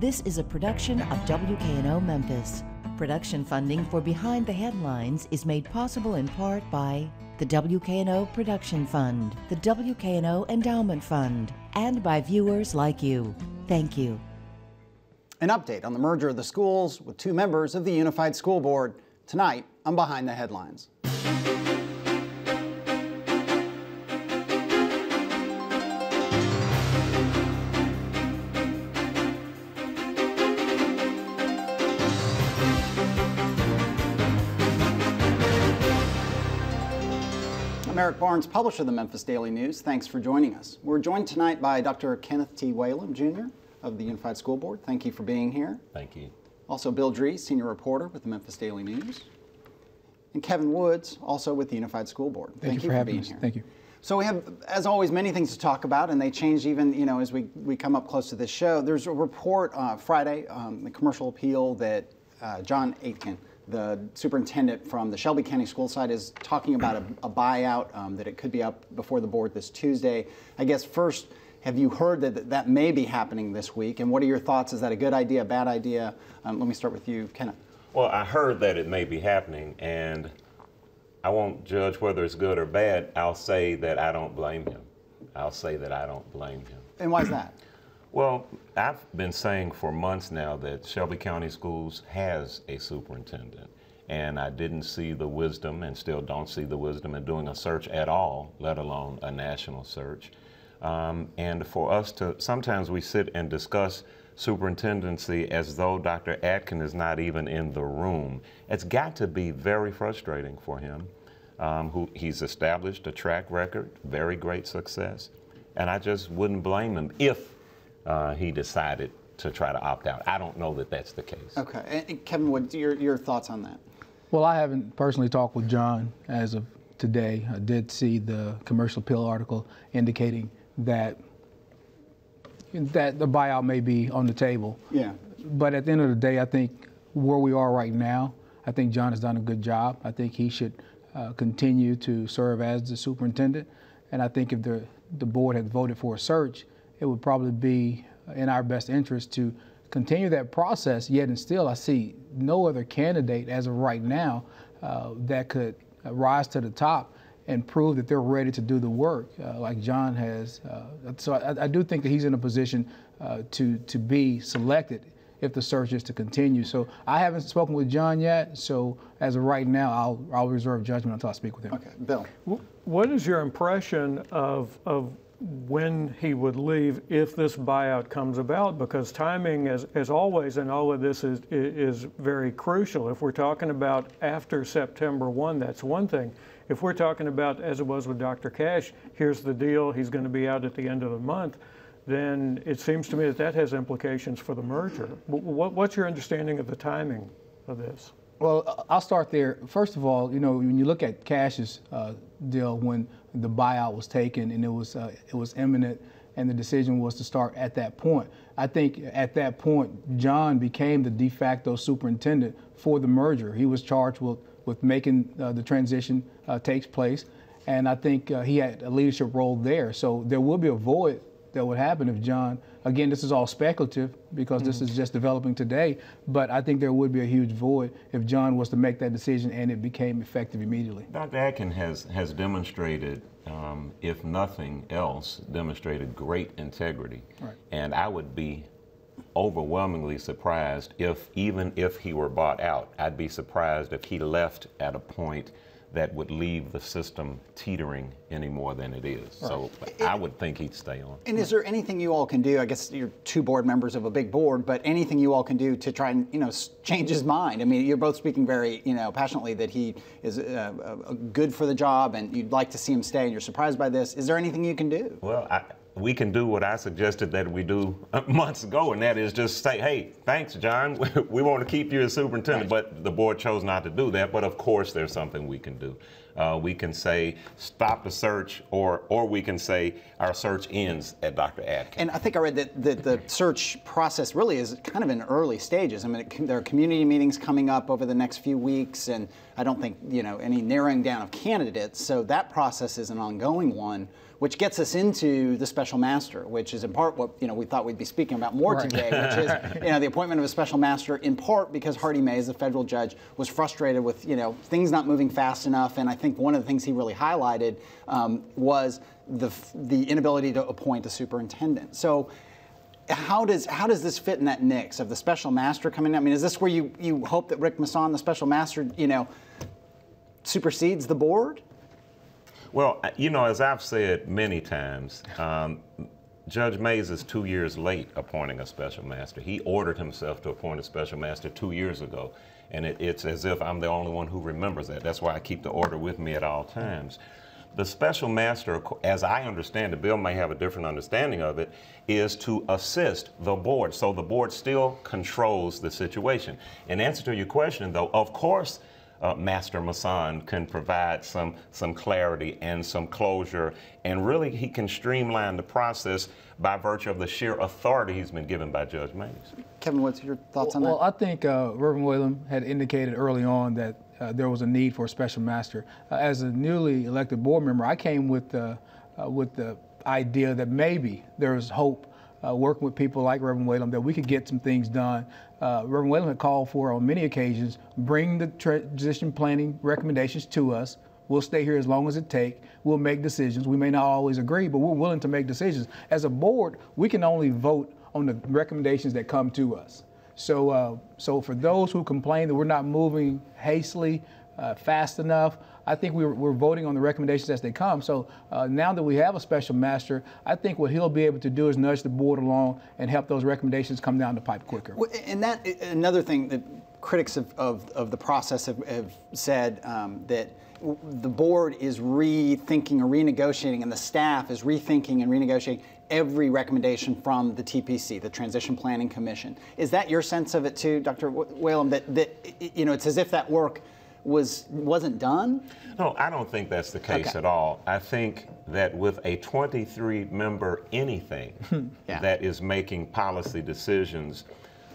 This is a production of WKNO Memphis. Production funding for Behind the Headlines is made possible in part by the WKNO Production Fund, the WKNO Endowment Fund, and by viewers like you. Thank you. An update on the merger of the schools with two members of the Unified School Board. Tonight on Behind the Headlines. I'm Eric Barnes, publisher of the Memphis Daily News. Thanks for joining us. We're joined tonight by Dr. Kenneth T. Whalum, Jr. of the Unified School Board. Thank you for being here. Thank you. Also Bill Dries, senior reporter with the Memphis Daily News. And Kevin Woods, also with the Unified School Board. Thank you for being here. Thank you. So we have, as always, many things to talk about, and they change even, as we come up close to this show. There's a report Friday, the commercial appeal that John Aitken, the superintendent from the Shelby County School site, is talking about a buyout, that it could be up before the board this Tuesday. I guess first, have you heard that may be happening this week? And what are your thoughts? Is that a good idea, a bad idea? Let me start with you, Kenneth. Well, I heard that it may be happening, and I won't judge whether it's good or bad. I'll say that I don't blame him. I'll say that I don't blame him. And why is that? Well, I've been saying for months now that Shelby County Schools has a superintendent, and I didn't see the wisdom and still don't see the wisdom in doing a search at all, let alone a national search. And for us to, sometimes we sit and discuss superintendency as though Dr. Aitken is not even in the room. It's got to be very frustrating for him. He's established a track record, very great success, and I just wouldn't blame him if he decided to try to opt out. I don't know that that's the case. Okay, and Kevin, what your thoughts on that? Well, I haven't personally talked with John as of today. I did see the commercial appeal article indicating that the buyout may be on the table. Yeah. But at the end of the day, I think where we are right now, I think John has done a good job. I think he should continue to serve as the superintendent. And I think if the board had voted for a search, it would probably be in our best interest to continue that process, yet and still I see no other candidate as of right now that could rise to the top and prove that they're ready to do the work like John has. So I do think that he's in a position to be selected if the search is to continue. So I haven't spoken with John yet, so as of right now, I'll reserve judgment until I speak with him. Okay, Bill. What is your impression of when he would leave if this buyout comes about? Because timing, as always in all of this, is very crucial. If we're talking about after September 1, that's one thing. If we're talking about, as it was with Dr. Cash, here's the deal, he's going to be out at the end of the month, then it seems to me that has implications for the merger. What's your understanding of the timing of this? Well, I'll start there. First of all, when you look at Cash's deal, when the buyout was taken and it was imminent and the decision was to start at that point, I think at that point, John became the de facto superintendent for the merger. He was charged with making the transition takes place, and I think he had a leadership role there. So there will be a void that would happen if John, again, this is all speculative because this is just developing today, but I think there would be a huge void if John was to make that decision and it became effective immediately. Dr. Aitken has demonstrated, if nothing else, demonstrated great integrity. Right. And I would be overwhelmingly surprised even if he were bought out. I'd be surprised if he left at a point that would leave the system teetering any more than it is. Right. So I would think he'd stay on. And is there anything you all can do? I guess you're two board members of a big board, but anything you all can do to try and change his mind? I mean, you're both speaking very passionately that he is good for the job and you'd like to see him stay, and you're surprised by this. Is there anything you can do? Well, we can do what I suggested that we do months ago, and that is just say, hey, thanks, John. We want to keep you as superintendent, but the board chose not to do that. But of course, there's something we can do. we can say stop the search, or we can say our search ends at Dr. Atkins. And I think I read that the search process really is kind of in early stages. I mean, there are community meetings coming up over the next few weeks, and I don't think, any narrowing down of candidates. So that process is an ongoing one, which gets us into the special master, which is in part what we thought we'd be speaking about more today, which is the appointment of a special master, in part because Hardy Mays, the federal judge, was frustrated with things not moving fast enough, and I think one of the things he really highlighted was the inability to appoint a superintendent. So how does this fit in that mix of the special master coming in? I mean, is this where you hope that Rick Masson, the special master, supersedes the board? Well, as I've said many times, Judge Mays is 2 years late appointing a special master. He ordered himself to appoint a special master 2 years ago, and it's as if I'm the only one who remembers that. That's why I keep the order with me at all times. The special master, as I understand it, Bill may have a different understanding of it, is to assist the board. So the board still controls the situation. In answer to your question, though, of course, Master Masson can provide some clarity and some closure, and really he can streamline the process by virtue of the sheer authority he's been given by Judge Mays. Kevin, what's your thoughts on that? Well, I think Reverend Whalum had indicated early on that there was a need for a special master. As a newly elected board member, I came with the idea that maybe there was hope working with people like Reverend Whalum that we could get some things done. Reverend Whalum had called for, on many occasions, bring the transition planning recommendations to us. We'll stay here as long as it takes. We'll make decisions. We may not always agree, but we're willing to make decisions. As a board, we can only vote on the recommendations that come to us. So for those who complain that we're not moving hastily, fast enough, I think we're voting on the recommendations as they come. So now that we have a special master, I think what he'll be able to do is nudge the board along and help those recommendations come down the pipe quicker. And that another thing that critics of the process have said that the board is rethinking or renegotiating, and the staff is rethinking and renegotiating every recommendation from the TPC, the Transition Planning Commission. Is that your sense of it too, Dr. Whalum, that it's as if that work wasn't done? No, I don't think that's the case at all. I think that with a 23-member anything that is making policy decisions,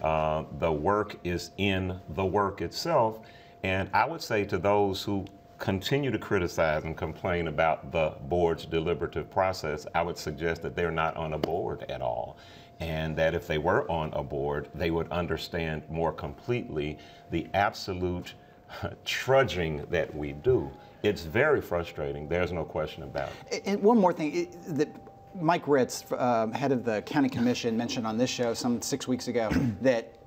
the work is in the work itself. And I would say to those who continue to criticize and complain about the board's deliberative process, I would suggest that they're not on a board at all. And that if they were on a board, they would understand more completely the absolute trudging that we do. It's very frustrating. There's no question about it. And one more thing that Mike Ritz, head of the county commission, mentioned on this show some 6 weeks ago that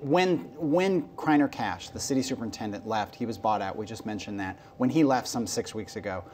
when Kreiner Cash, the city superintendent, left, he was bought out. We just mentioned that. When he left some 6 weeks ago,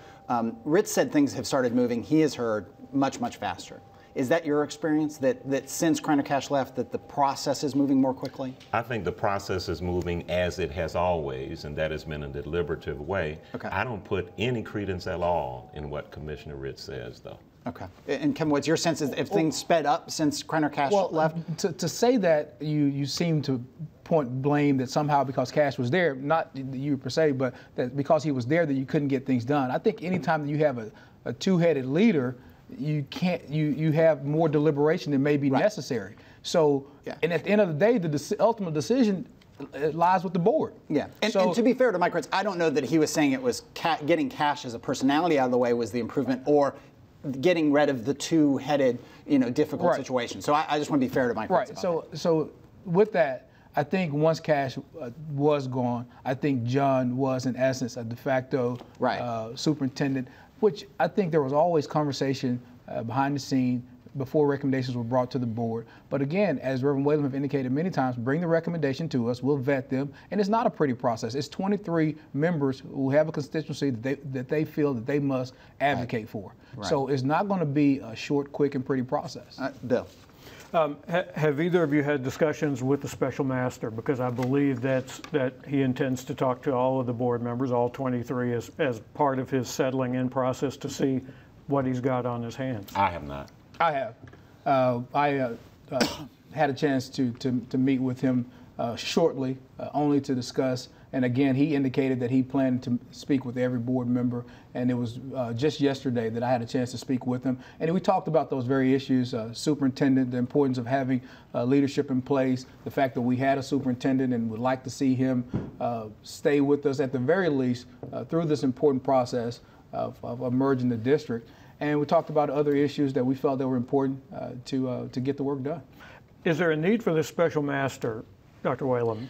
Ritz said things have started moving. He has heard much, much faster. Is that your experience, that since Kreiner Cash left, that the process is moving more quickly? I think the process is moving as it has always, and that has been a deliberative way. Okay. I don't put any credence at all in what Commissioner Ritz says, though. Okay. And Kevin, what's your sense? Is if things sped up since Kreiner Cash left? To say that you seem to point blame that somehow because Cash was there, not you per se, but that because he was there that you couldn't get things done. I think anytime that you have a two-headed leader, you have more deliberation than may be necessary. So, and at the end of the day, the ultimate decision lies with the board. Yeah, and to be fair to Mike Ritz, I don't know that he was saying it was getting Cash as a personality out of the way was the improvement, or getting rid of the two-headed, difficult situation. So I just want to be fair to Mike Ritz. Right. So with that, I think once Cash was gone, I think John was in essence a de facto superintendent, which I think there was always conversation behind the scene before recommendations were brought to the board. But again, as Reverend Whalum have indicated many times, bring the recommendation to us, we'll vet them, and it's not a pretty process. It's 23 members who have a constituency that they feel that they must advocate for. Right. So it's not going to be a short, quick, and pretty process. Bill. Have either of you had discussions with the special master? Because I believe that he intends to talk to all of the board members, all 23, as part of his settling in process to see what he's got on his hands. I have not. I have. I had a chance to meet with him shortly, only to discuss And again, he indicated that he planned to speak with every board member. And it was just yesterday that I had a chance to speak with him. And we talked about those very issues, superintendent, the importance of having leadership in place, the fact that we had a superintendent and would like to see him stay with us at the very least through this important process of merging the district. And we talked about other issues that we felt that were important to get the work done. Is there a need for this special master, Dr. Whalum,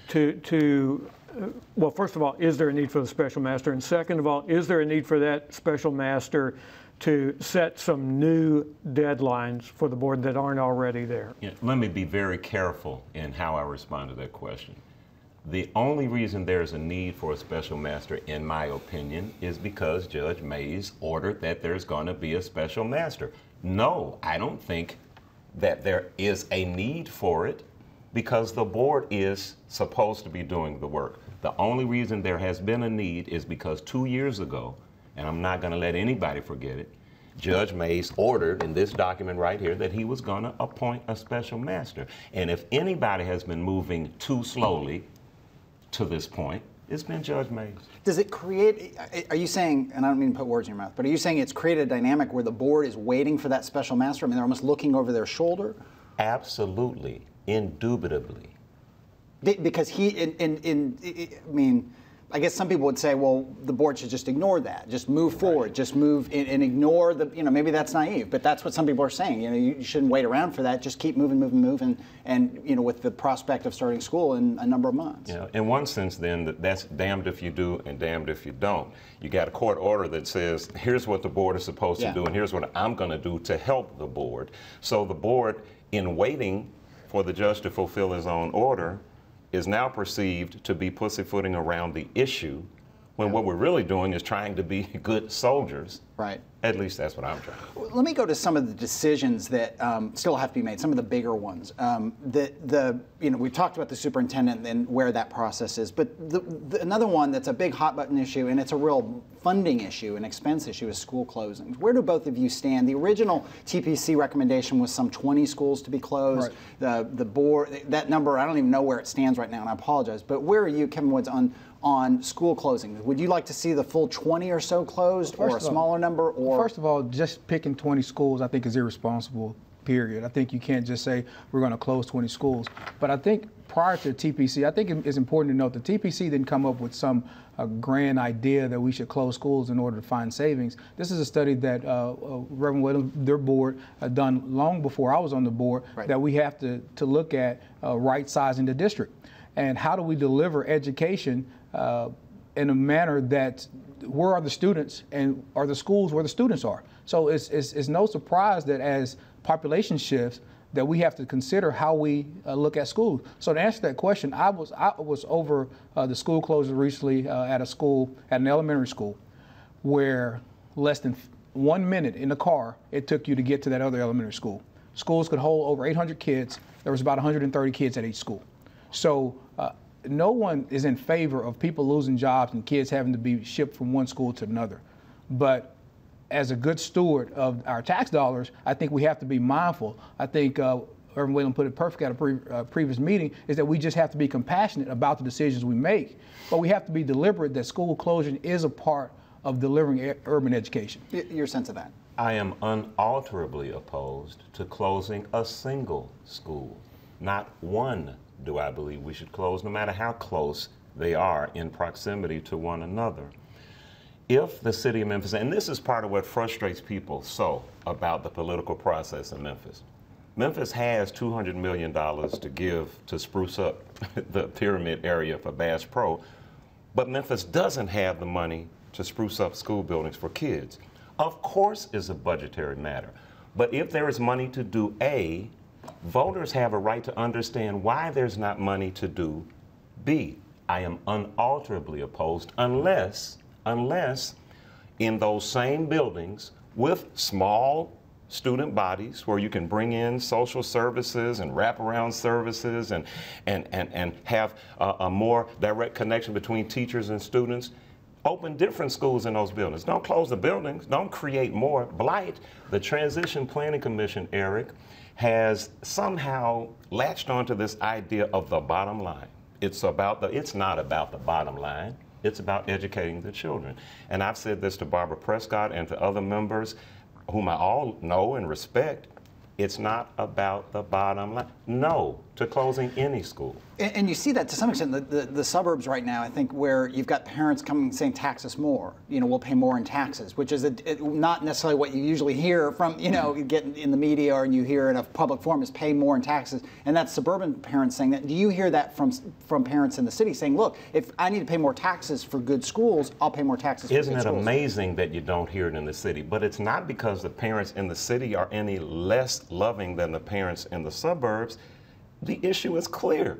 well, first of all, is there a need for the special master? And second of all, is there a need for that special master to set some new deadlines for the board that aren't already there? Yeah, let me be very careful in how I respond to that question. The only reason there's a need for a special master, in my opinion, is because Judge Mays ordered that there's going to be a special master. No, I don't think that there is a need for it, because the board is supposed to be doing the work. The only reason there has been a need is because 2 years ago, and I'm not going to let anybody forget it, Judge Mays ordered in this document right here that he was going to appoint a special master. And if anybody has been moving too slowly to this point, it's been Judge Mays. Does it create, are you saying, and I don't mean to put words in your mouth, but are you saying it's created a dynamic where the board is waiting for that special master? I mean, they're almost looking over their shoulder? Absolutely. Indubitably. Because I mean, I guess some people would say, well, the board should just ignore that, just move forward, just move and ignore the, maybe that's naive, but that's what some people are saying. You shouldn't wait around for that. Just keep moving, and with the prospect of starting school in a number of months. In one sense, then, that's damned if you do and damned if you don't. You got a court order that says, here's what the board is supposed to do, and here's what I'm going to do to help the board. So the board, in waiting for the judge to fulfill his own order, is now perceived to be pussyfooting around the issue, when what we're really doing is trying to be good soldiers. Right. At least that's what I'm trying. Let me go to some of the decisions that still have to be made, some of the bigger ones. We talked about the superintendent and where that process is, but another one that's a big hot button issue, and it's a real funding issue, an expense issue, is school closings. Where do both of you stand? The original TPC recommendation was some 20 schools to be closed. Right. The board, that number, I don't even know where it stands right now, and I apologize, but where are you, Kevin Woods, on school closings? Would you like to see the full 20 or so closed, or a smaller number? Or first of all, just picking 20 schools I think is irresponsible, period. I think you can't just say we're going to close 20 schools. But I think prior to TPC, I think it's important to note that TPC didn't come up with some grand idea that we should close schools in order to find savings. This is a study that Reverend Whalum, their board, done long before I was on the board, that we have to look at right-sizing the district. And how do we deliver education in a manner that, where are the students and are the schools where the students are? So it's no surprise that as population shifts, that we have to consider how we look at schools. So to answer that question, I was over the school closure recently at an elementary school, where less than 1 minute in the car it took you to get to that other elementary school. Schools could hold over 800 kids. There was about 130 kids at each school. So no one is in favor of people losing jobs and kids having to be shipped from one school to another. But as a good steward of our tax dollars, I think we have to be mindful. I think Reverend Whalum put it perfect at a previous meeting, is that we just have to be compassionate about the decisions we make. But we have to be deliberate that school closure is a part of delivering urban education. Your sense of that? I am unalterably opposed to closing a single school. Not one do I believe we should close, no matter how close they are in proximity to one another. If the city of Memphis, and this is part of what frustrates people so about the political process in Memphis. Memphis has $200 million to give to spruce up the Pyramid area for Bass Pro, but Memphis doesn't have the money to spruce up school buildings for kids. Of course it's a budgetary matter, but if there is money to do A, voters have a right to understand why there's not money to do B. I am unalterably opposed unless in those same buildings with small student bodies where you can bring in social services and wraparound services and have a more direct connection between teachers and students, open different schools in those buildings. Don't close the buildings. Don't create more blight. The Transition Planning Commission, Eric, has somehow latched onto this idea of the bottom line. it's not about the bottom line. It's about educating the children. And I've said this to Barbara Prescott and to other members whom I all know and respect. It's not about the bottom line. No to closing any school. And you see that to some extent, the suburbs right now, I think, where you've got parents coming saying tax us more, we'll pay more in taxes, which is not necessarily what you usually hear from, you get in the media or you hear in a public forum is pay more in taxes. And that's suburban parents saying that. Do you hear that from parents in the city saying, look, if I need to pay more taxes for good schools, I'll pay more taxes for good schools? Isn't it amazing that you don't hear it in the city? But it's not because the parents in the city are any less loving than the parents in the suburbs. The issue is clear.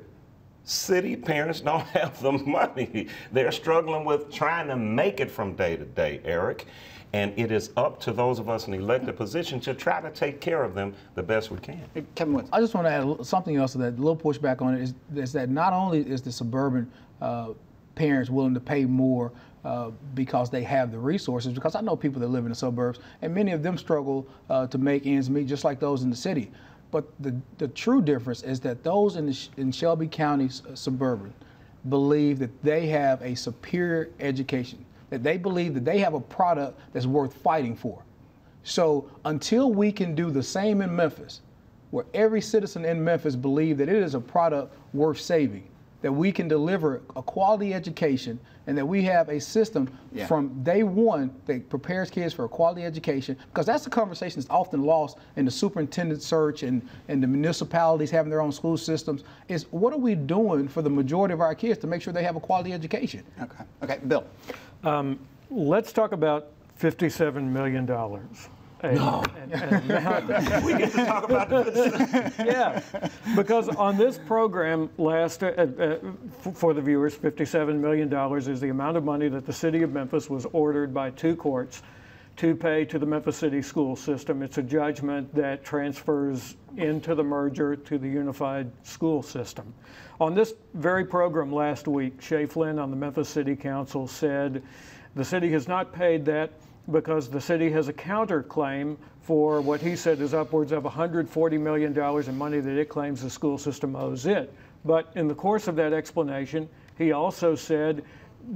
City parents don't have the money. They're struggling with trying to make it from day to day, Eric. And it is up to those of us in elected position to try to take care of them the best we can. Kevin Woods. I just want to add something else to that, a little pushback on it, is that not only is the suburban parents willing to pay more because they have the resources, because I know people that live in the suburbs, and many of them struggle to make ends meet just like those in the city. But the true difference is that those in Shelby County suburban believe that they have a superior education, that they believe that they have a product that's worth fighting for. So until we can do the same in Memphis, where every citizen in Memphis believes that it is a product worth saving, that we can deliver a quality education, and that we have a system from day one that prepares kids for a quality education, because that's the conversation that's often lost in the superintendent search and the municipalities having their own school systems, is what are we doing for the majority of our kids to make sure they have a quality education? Okay, Bill. Let's talk about $57 million. No. We get to talk about this. Yeah, because on this program for the viewers, $57 million is the amount of money that the city of Memphis was ordered by 2 courts to pay to the Memphis City school system. It's a judgment that transfers into the merger to the unified school system. On this very program last week, Shay Flynn on the Memphis City Council said the city has not paid that because the city has a counterclaim for what he said is upwards of $140 million in money that it claims the school system owes it. But in the course of that explanation, he also said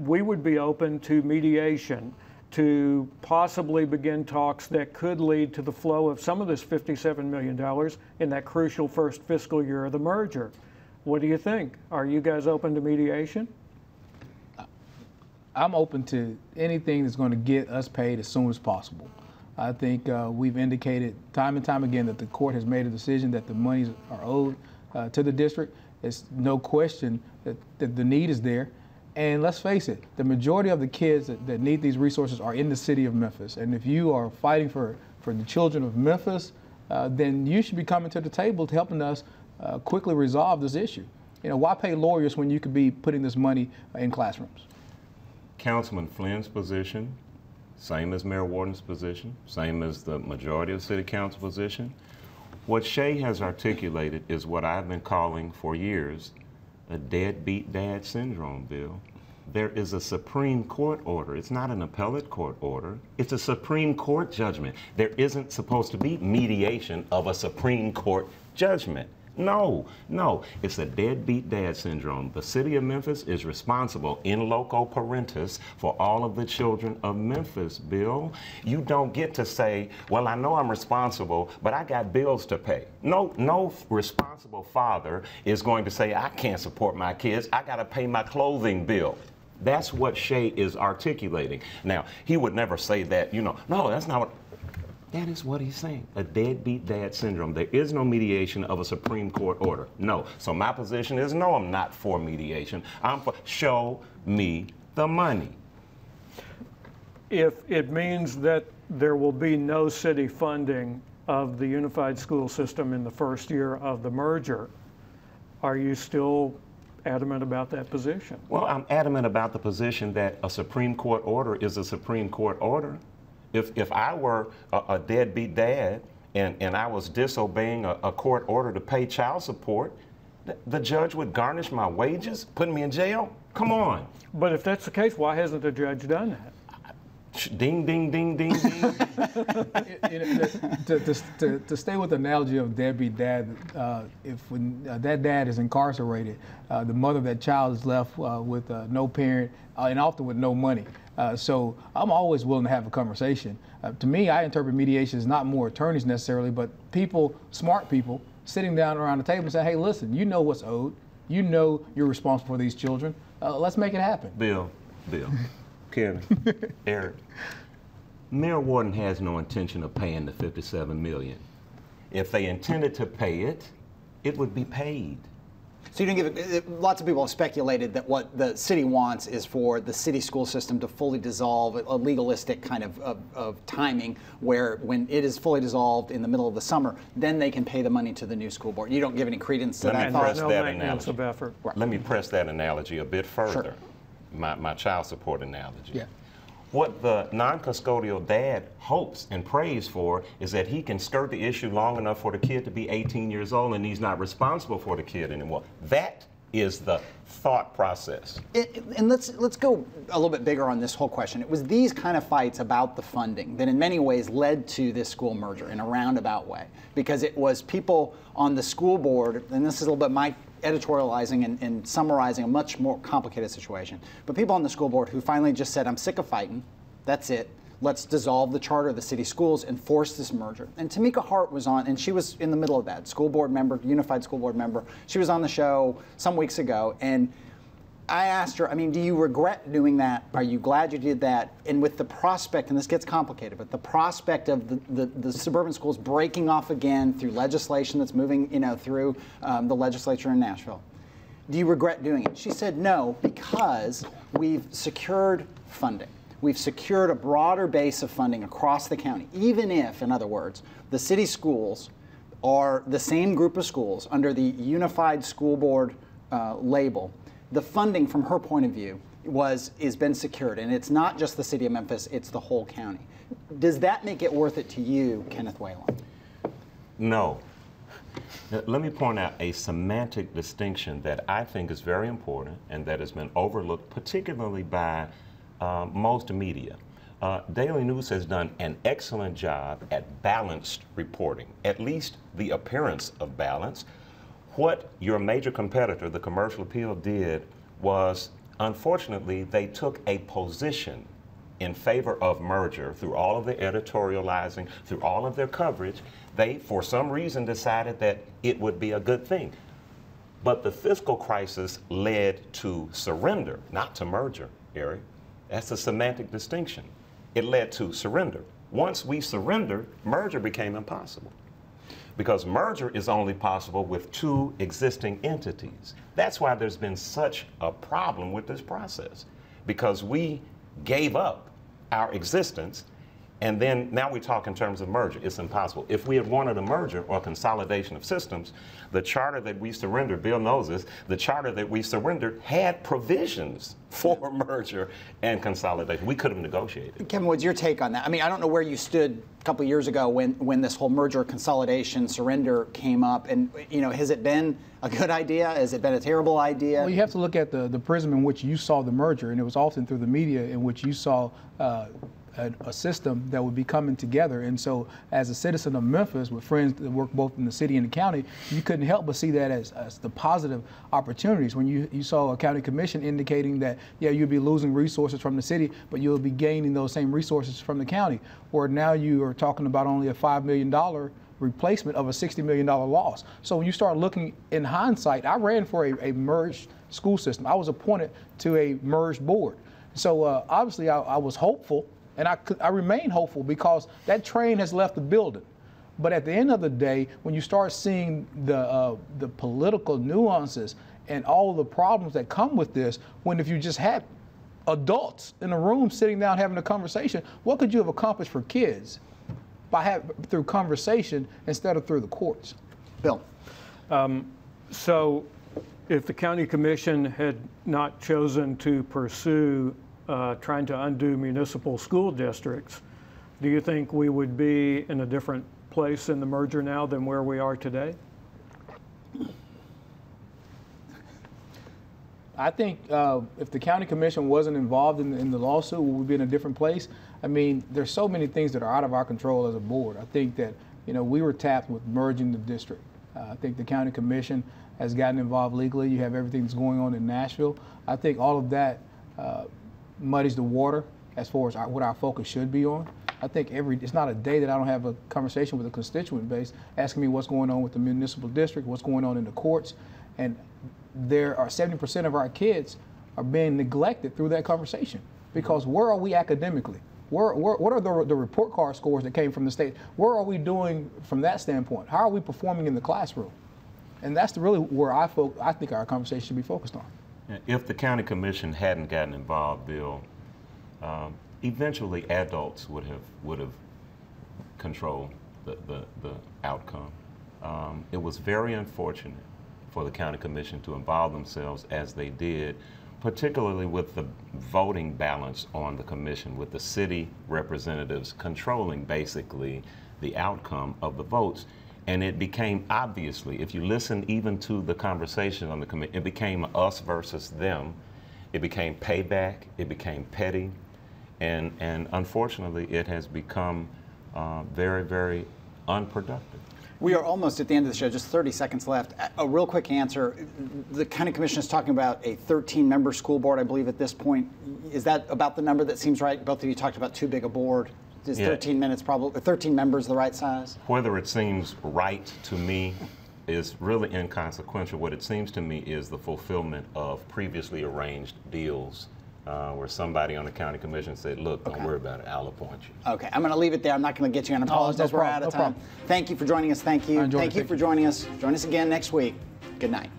we would be open to mediation to possibly begin talks that could lead to the flow of some of this $57 million in that crucial first fiscal year of the merger. What do you think? Are you guys open to mediation? I'm open to anything that's going to get us paid as soon as possible. I think we've indicated time and time again that the court has made a decision that the monies are owed to the district. It's no question that the need is there. And let's face it, the majority of the kids that need these resources are in the city of Memphis. And if you are fighting for the children of Memphis, then you should be coming to the table to helping us quickly resolve this issue. Why pay lawyers when you could be putting this money in classrooms? Councilman Flynn's position, same as Mayor Warden's position, same as the majority of the City Council position. What Shay has articulated is what I've been calling for years a deadbeat dad syndrome, Bill. There is a Supreme Court order. It's not an appellate court order. It's a Supreme Court judgment. There isn't supposed to be mediation of a Supreme Court judgment. No. It's a deadbeat dad syndrome. The city of Memphis is responsible in loco parentis for all of the children of Memphis, Bill. You don't get to say, well, I know I'm responsible, but I got bills to pay. No responsible father is going to say, I can't support my kids. I got to pay my clothing bill. That's what Shay is articulating. Now, he would never say that, no, that's not what. That is what he's saying, a deadbeat dad syndrome. There is no mediation of a Supreme Court order. No. So my position is no, I'm not for mediation. I'm for show me the money. If it means that there will be no city funding of the unified school system in the first year of the merger, are you still adamant about that position? Well, I'm adamant about the position that a Supreme Court order is a Supreme Court order. If I were a deadbeat dad and I was disobeying a court order to pay child support, the judge would garnish my wages, put me in jail? Come on. But if that's the case, why hasn't the judge done that? Ding, ding, ding, ding, ding. To stay with the analogy of deadbeat dad, if when that dad is incarcerated, the mother of that child is left with no parent and often with no money. So I'm always willing to have a conversation. To me, I interpret mediation as not more attorneys necessarily, but people, smart people, sitting down around the table and saying, hey, listen, you know what's owed. You know you're responsible for these children. Let's make it happen. Bill, Kevin, Eric, Mayor Warden has no intention of paying the $57 million. If they intended to pay it, it would be paid. So you didn't give it, lots of people have speculated that what the city wants is for the city school system to fully dissolve, a legalistic kind of timing where when it is fully dissolved in the middle of the summer, then they can pay the money to the new school board. You don't give any credence to that thought? No maintenance of effort. Right. Let me press that analogy a bit further. Sure. My child support analogy. Yeah. What the non-custodial dad hopes and prays for is that he can skirt the issue long enough for the kid to be 18 years old and he's not responsible for the kid anymore. That is the thought process. And let's go a little bit bigger on this whole question. It was these kind of fights about the funding that in many ways led to this school merger in a roundabout way, because it was people on the school board, and this is a little bit my editorializing and summarizing a much more complicated situation, but people on the school board who finally just said, I'm sick of fighting, that's it. Let's dissolve the charter of the city schools and force this merger. And Tamika Hart was on, and she was in the middle of that, school board member, unified school board member. She was on the show some weeks ago, and I asked her, I mean, do you regret doing that? Are you glad you did that? And with the prospect, and this gets complicated, but the prospect of the suburban schools breaking off again through legislation that's moving, through the legislature in Nashville, do you regret doing it? She said no, because we've secured funding. We've secured a broader base of funding across the county, even if, in other words, the city schools are the same group of schools under the Unified School Board label. The funding, from her point of view, is been secured, and it's not just the city of Memphis; it's the whole county. Does that make it worth it to you, Kenneth Whalen? No. Let me point out a semantic distinction that I think is very important and that has been overlooked, particularly by most media. Daily News has done an excellent job at balanced reporting, at least the appearance of balance. What your major competitor, the Commercial Appeal, did was, unfortunately, they took a position in favor of merger through all of their editorializing, through all of their coverage. They, for some reason, decided that it would be a good thing. But the fiscal crisis led to surrender, not to merger, Eric. That's a semantic distinction. It led to surrender. Once we surrendered, merger became impossible. Because merger is only possible with two existing entities. That's why there's been such a problem with this process. Because we gave up our existence, and then now we talk in terms of merger. It's impossible. If we had wanted a merger or a consolidation of systems, the charter that we surrendered, Bill knows this, the charter that we surrendered had provisions for merger and consolidation. We could have negotiated. Kevin, what's your take on that? I mean, I don't know where you stood a couple of years ago when this whole merger, consolidation, surrender came up, and has it been a good idea? Has it been a terrible idea? Well, you have to look at the prism in which you saw the merger, and it was often through the media in which you saw a system that would be coming together. And so as a citizen of Memphis with friends that work both in the city and the county, you couldn't help but see that as the positive opportunities. When you saw a county commission indicating that, yeah, you'll be losing resources from the city, but you'll be gaining those same resources from the county. Where now you are talking about only a $5 million replacement of a $60 million loss. So when you start looking in hindsight, I ran for a merged school system. I was appointed to a merged board. So obviously I was hopeful, and I remain hopeful because that train has left the building. But at the end of the day, when you start seeing the political nuances and all the problems that come with this, when if you just had adults in a room sitting down having a conversation, what could you have accomplished for kids through conversation instead of through the courts? Bill. So if the county commission had not chosen to pursue trying to undo municipal school districts, do you think we would be in a different place in the merger now than where we are today? I think if the county commission wasn't involved in the lawsuit, we would be in a different place. I mean, there's so many things that are out of our control as a board. I think that, you know, we were tapped with merging the district. I think the county commission has gotten involved legally. You have everything that's going on in Nashville. I think all of that muddies the water as far as what our focus should be on. I think it's not a day that I don't have a conversation with a constituent base asking me what's going on with the municipal district, what's going on in the courts, and there are 70% of our kids are being neglected through that conversation. Because where are we academically? What are the report card scores that came from the state? Where are we doing from that standpoint? How are we performing in the classroom? And that's really where I think our conversation should be focused on. If the county commission hadn't gotten involved, Bill, eventually adults would have controlled the outcome. It was very unfortunate for the county commission to involve themselves as they did, particularly with the voting balance on the commission, with the city representatives controlling basically the outcome of the votes. And it became, obviously, if you listen even to the conversation on the committee, it became us versus them. It became payback, it became petty, and unfortunately it has become very, very unproductive. We are almost at the end of the show, just 30 seconds left. A real quick answer. The county commission is talking about a 13-member school board, I believe, at this point. Is that about the number that seems right? Both of you talked about too big a board. Is 13 members the right size? Whether it seems right to me is really inconsequential. What it seems to me is the fulfillment of previously arranged deals where somebody on the county commission said, look, don't worry about it, I'll appoint you. Okay, I'm going to leave it there. I'm not going to get you on apologies. We're out of time. Thank you for joining us. Thank you. Thank you for joining us. Join us again next week. Good night.